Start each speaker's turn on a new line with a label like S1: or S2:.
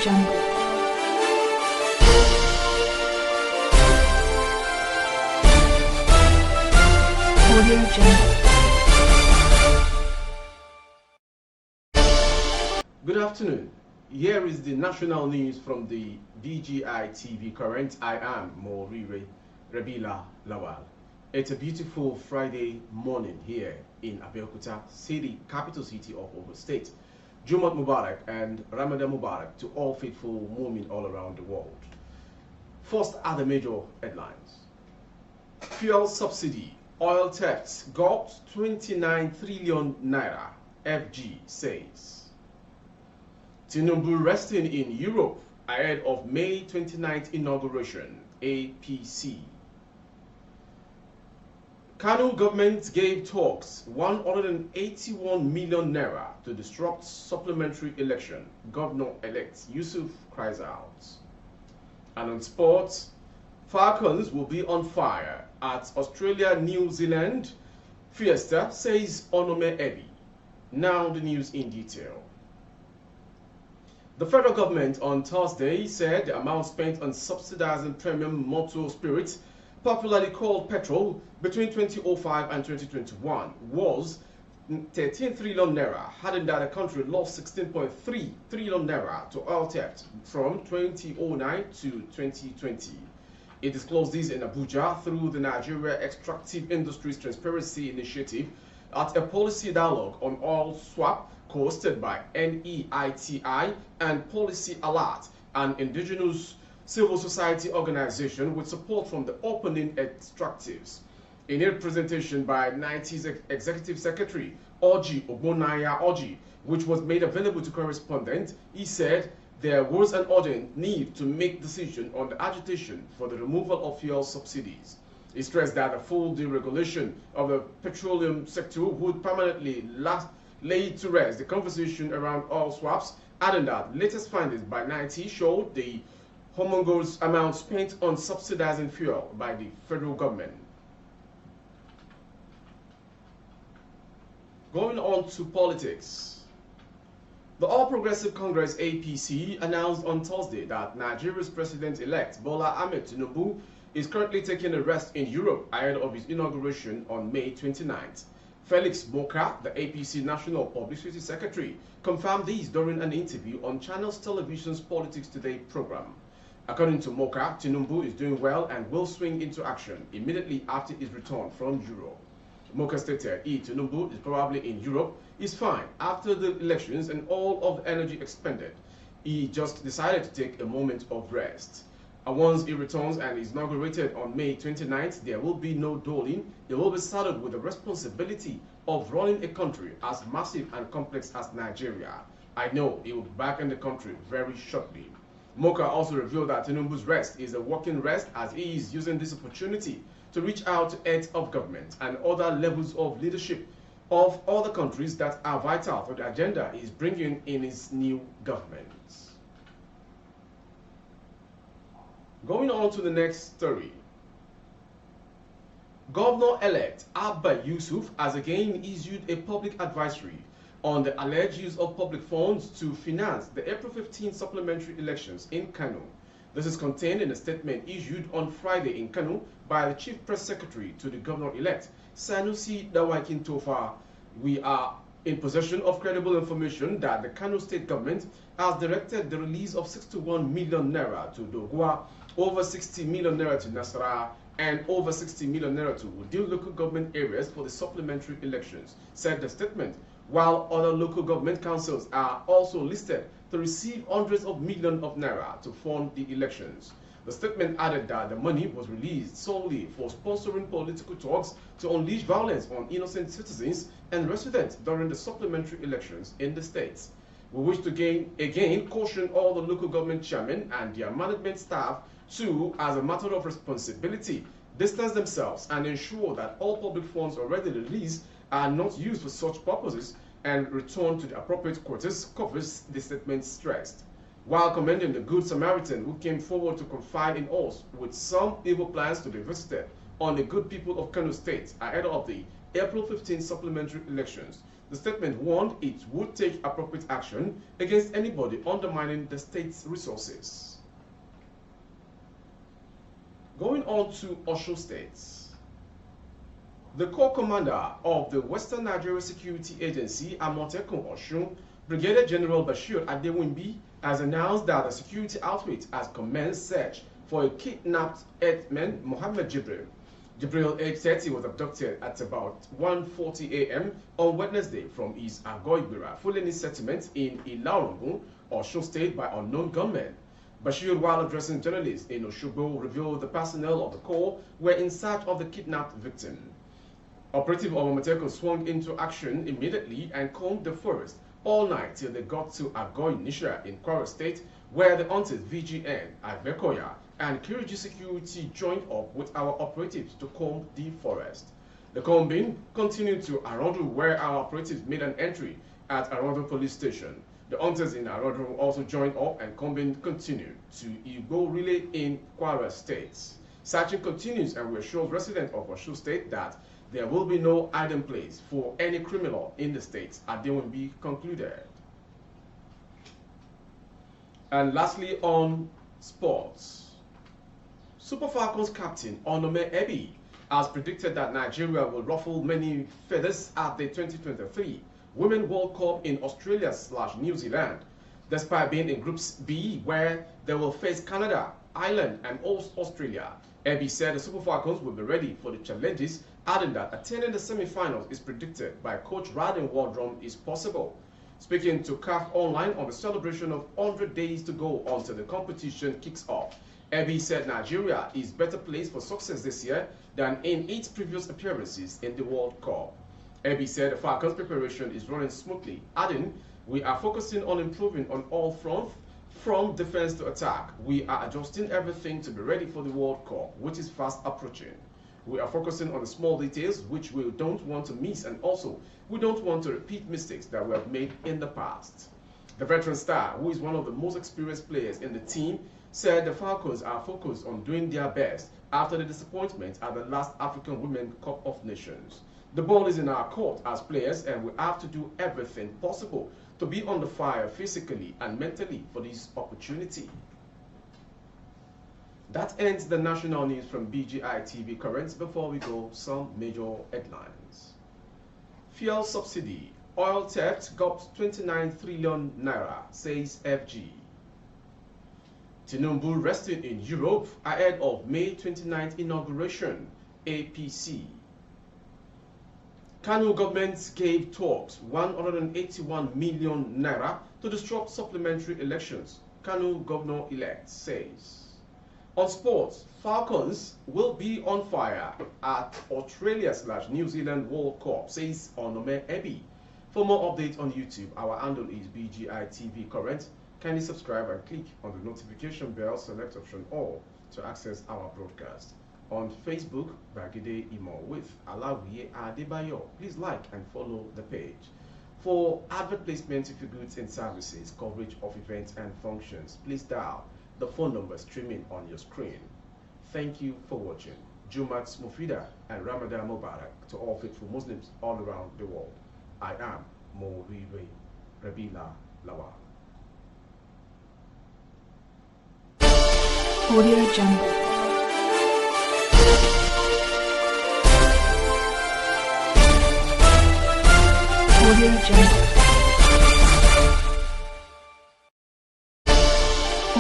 S1: Jungle. Audio Jungle.
S2: Good afternoon. Here is the national news from the BGI TV Current. I am Morire Rabila Lawal. It's a beautiful Friday morning here in Abeokuta city, capital city of Ogun State. Jumat Mubarak and Ramadan Mubarak to all faithful Mu'min all around the world. First are the major headlines. Fuel subsidy, oil thefts, Gov'T 29 trillion naira, FG says. Tinubu resting in Europe ahead of May 29th inauguration, APC. Kano government gave talks 181 million naira to disrupt supplementary election. Governor-elect Yusuf cries out. And on sports, Falcons will be on fire at Australia-New Zealand Fiesta, says Onome Ebi. Now the news in detail. The federal government on Thursday said the amount spent on subsidizing premium motor spirits, popularly called petrol, between 2005 and 2021 was 13 trillion naira, adding that the country lost 16.3 trillion naira to oil theft from 2009 to 2020. It disclosed this in Abuja through the Nigeria Extractive Industries Transparency Initiative at a policy dialogue on oil swap hosted by N18 and Policy Alert, an indigenous civil society organization with support from the opening extractives. In a presentation by N18's Executive Secretary, Oji Ogbonaya Oji, which was made available to correspondents, he said there was an urgent need to make decision on the agitation for the removal of fuel subsidies. He stressed that a full deregulation of the petroleum sector would permanently lay to rest the conversation around oil swaps, adding that latest findings by N18 showed the humongous amount spent on subsidizing fuel by the federal government. Going on to politics. The All Progressive Congress APC announced on Thursday that Nigeria's president-elect Bola Ahmed Tinubu is currently taking a rest in Europe ahead of his inauguration on May 29th. Felix Moka, the APC National Publicity Secretary, confirmed this during an interview on Channels Television's Politics Today program. According to Moka, Tinubu is doing well and will swing into action immediately after his return from Europe. Moka stated Tinubu is probably in Europe, is fine after the elections and all of the energy expended. He just decided to take a moment of rest. And once he returns and is inaugurated on May 29th, there will be no dulling. He will be saddled with the responsibility of running a country as massive and complex as Nigeria. I know he will be back in the country very shortly. Moka also revealed that Tinubu's rest is a working rest as he is using this opportunity to reach out to heads of government and other levels of leadership of other countries that are vital for the agenda he is bringing in his new government. Going on to the next story. Governor-elect Abba Yusuf has again issued a public advisory on the alleged use of public funds to finance the April 15 supplementary elections in Kano. This is contained in a statement issued on Friday in Kano by the Chief Press Secretary to the Governor-elect, Sanusi Dawakin Tofa. We are in possession of credible information that the Kano State government has directed the release of 61 million naira to Dogwa, over 60 million naira to Nasara, and over 60 million naira to Udil local government areas for the supplementary elections, said the statement, while other local government councils are also listed to receive hundreds of millions of naira to fund the elections. The statement added that the money was released solely for sponsoring political talks to unleash violence on innocent citizens and residents during the supplementary elections in the states. We wish to again caution all the local government chairmen and their management staff to, as a matter of responsibility, distance themselves and ensure that all public funds already released are not used for such purposes and return to the appropriate quarters, covers the statement stressed. While commending the Good Samaritan who came forward to confide in us with some evil plans to be visited on the good people of Kano State ahead of the April 15 supplementary elections, The statement warned it would take appropriate action against anybody undermining the state's resources. Going on to Osun State. The corps commander of the Western Nigeria Security Agency, Amotekun Osun, Brigadier General Bashir Adewimbi, has announced that the security outfit has commenced search for a kidnapped herdsman, Mohammed Jibril. Jibril, age 30, was abducted at about 1:40 a.m. on Wednesday from his Agoibira Fulani settlement in Ilaorongun, Osun State, by unknown gunmen. Bashir, while addressing journalists in Osogbo, revealed the personnel of the corps were in search of the kidnapped victim. Operative Obamateko swung into action immediately and combed the forest all night till they got to Agoy Nisha in Kwara State, where the hunters VGN, Ivekoya, and Kiriji Security joined up with our operatives to comb the forest. The combing continued to Arondo, where our operatives made an entry at Arondo Police Station. The hunters in Arondo also joined up, and combing continued to Igbo Relay in Kwara State. Searching continues, and we assure residents of Osun State that there will be no hiding place for any criminal in the state, Adewimbi concluded. And lastly, on sports. Super Falcons captain Onome Ebi has predicted that Nigeria will ruffle many feathers at the 2023 Women's World Cup in Australia/New Zealand, despite being in Group B, where they will face Canada, Ireland, and Australia. Ebi said the Super Falcons will be ready for the challenges, adding that attaining the semi-finals is predicted by Coach Radin Waldron is possible. Speaking to CAF Online on the celebration of 100 days to go until the competition kicks off, Ebi said Nigeria is better placed for success this year than in its previous appearances in the World Cup. Ebi said the Falcons' preparation is running smoothly, adding, "We are focusing on improving on all fronts, from defense to attack. We are adjusting everything to be ready for the World Cup, which is fast approaching. We are focusing on the small details which we don't want to miss, and also we don't want to repeat mistakes that we have made in the past." The veteran star, who is one of the most experienced players in the team, said the Falcons are focused on doing their best after the disappointment at the last African Women's Cup of Nations. "The ball is in our court as players, and we have to do everything possible to be on the fire physically and mentally for this opportunity." That ends the national news from BGI TV Currents. Before we go, some major headlines. Fuel subsidy. Oil theft got 29 trillion naira, says FG. Tinubu resting in Europe ahead of May 29th inauguration, APC. Kano government gave talks 181 million naira to disrupt supplementary elections, Kano governor-elect says. On sports, Falcons will be on fire at Australia/New Zealand World Cup, says Onome Ebi. For more updates on YouTube, our handle is BGI TV Current. Kindly subscribe and click on the notification bell, select option all to access our broadcast. On Facebook, Bagide Imo with Alawiye Adebayo. Please like and follow the page. For advert placement of your goods and services, coverage of events and functions, please dial the phone number streaming on your screen. Thank you for watching. Jumat Mufida and Ramadan Mubarak to all faithful Muslims all around the world. I am Moriwe Rabila Lawa.
S1: Audio Jungle. Audio Jungle.